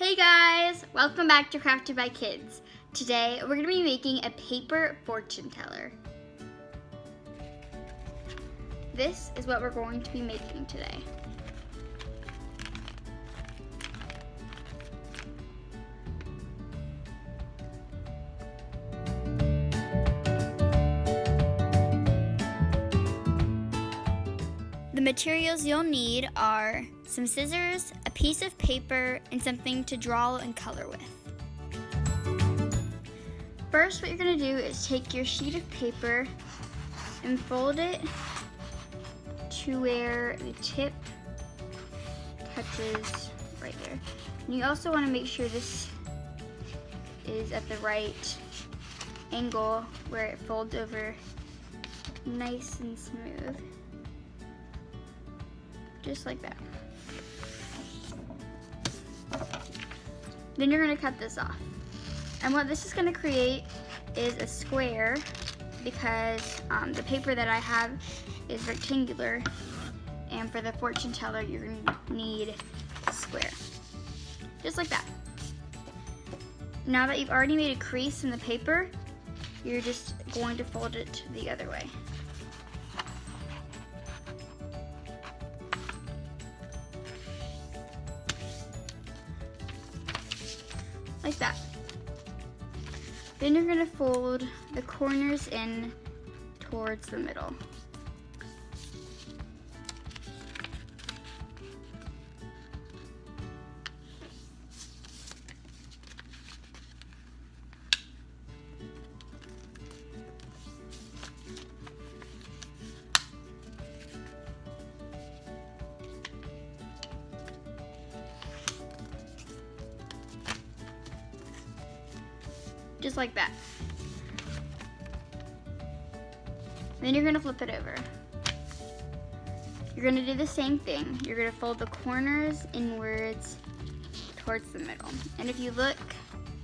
Hey guys, welcome back to Crafted by Kids. Today we're going to be making a paper fortune teller. This is what we're going to be making today. The materials you'll need are some scissors, a piece of paper, and something to draw and color with. First, what you're going to do is take your sheet of paper and fold it to where the tip touches right there. And you also want to make sure this is at the right angle where it folds over nice and smooth. Just like that. Then you're going to cut this off. And what this is going to create is a square because the paper that I have is rectangular, and for the fortune teller you're going to need a square. Just like that. Now that you've already made a crease in the paper, you're just going to fold it the other way. Like that. Then you're going to fold the corners in towards the middle. Just like that. Then you're going to flip it over. You're going to do the same thing. You're going to fold the corners inwards towards the middle. And if you look,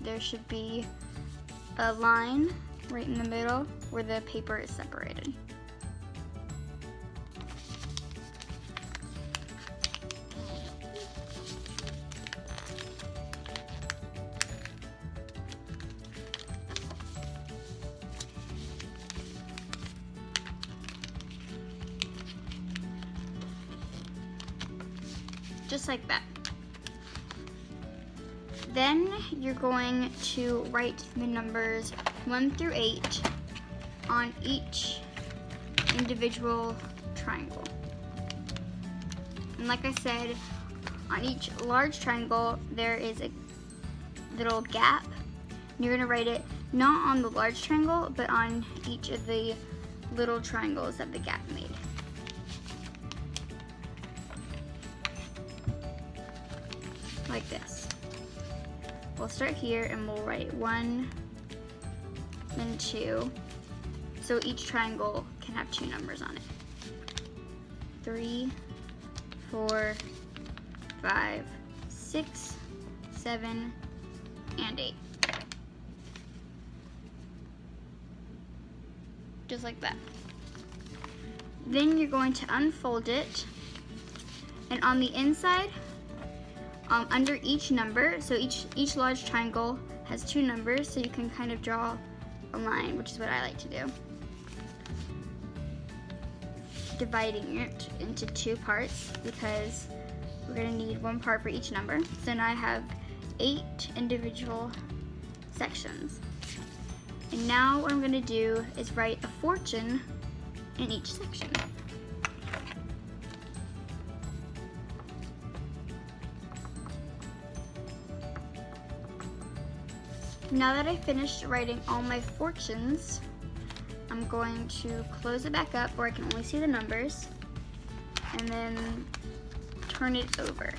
there should be a line right in the middle where the paper is separated. Just like that. Then you're going to write the numbers 1 through 8 on each individual triangle. And like I said, on each large triangle there is a little gap. And you're going to write it not on the large triangle, but on each of the little triangles that the gap made. Like this. We'll start here and we'll write 1 and 2, so each triangle can have 2 numbers on it. 3, 4, 5, 6, 7, and 8. Just like that. Then you're going to unfold it, and on the inside, under each number, so each large triangle has 2 numbers, so you can kind of draw a line, which is what I like to do. Dividing it into 2 parts because we're going to need 1 part for each number. So now I have 8 individual sections. And now what I'm going to do is write a fortune in each section. Now that I finished writing all my fortunes, I'm going to close it back up where I can only see the numbers, and then turn it over.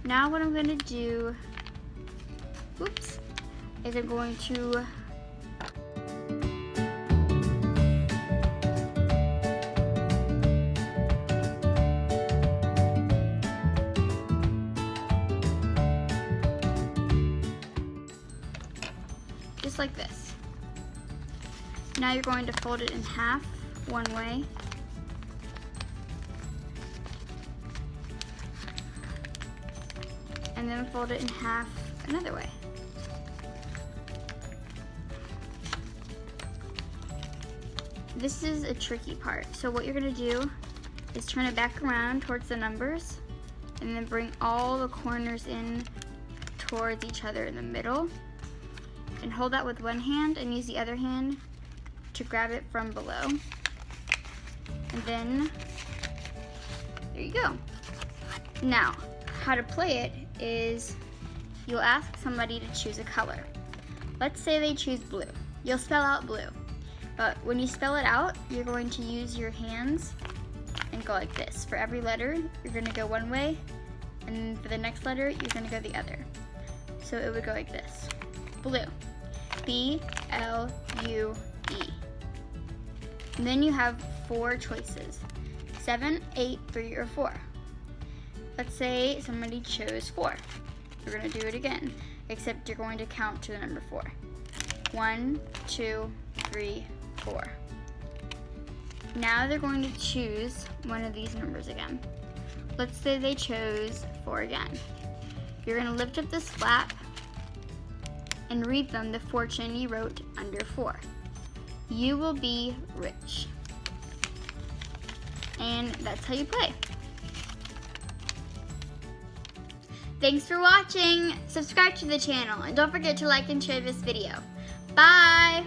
Now what I'm going to do, is I'm going to just like this. Now you're going to fold it in half one way and then fold it in half another way. This is a tricky part. So what you're gonna do is turn it back around towards the numbers and then bring all the corners in towards each other in the middle, and hold that with one hand and use the other hand to grab it from below. And then, there you go. Now, how to play it is you'll ask somebody to choose a color. Let's say they choose blue. You'll spell out blue. But when you spell it out, you're going to use your hands and go like this. For every letter, you're gonna go one way, and for the next letter, you're gonna go the other. So it would go like this. Blue. B-L-U-E. And then you have 4 choices. 7, 8, 3, or 4. Let's say somebody chose 4. You're gonna do it again, except you're going to count to the number 4. 1, 2, 3, 4. Now they're going to choose one of these numbers again. Let's say they chose 4 again. You're gonna lift up this flap and read them the fortune you wrote under 4. You will be rich. And that's how you play. Thanks for watching. Subscribe to the channel and don't forget to like and share this video. Bye!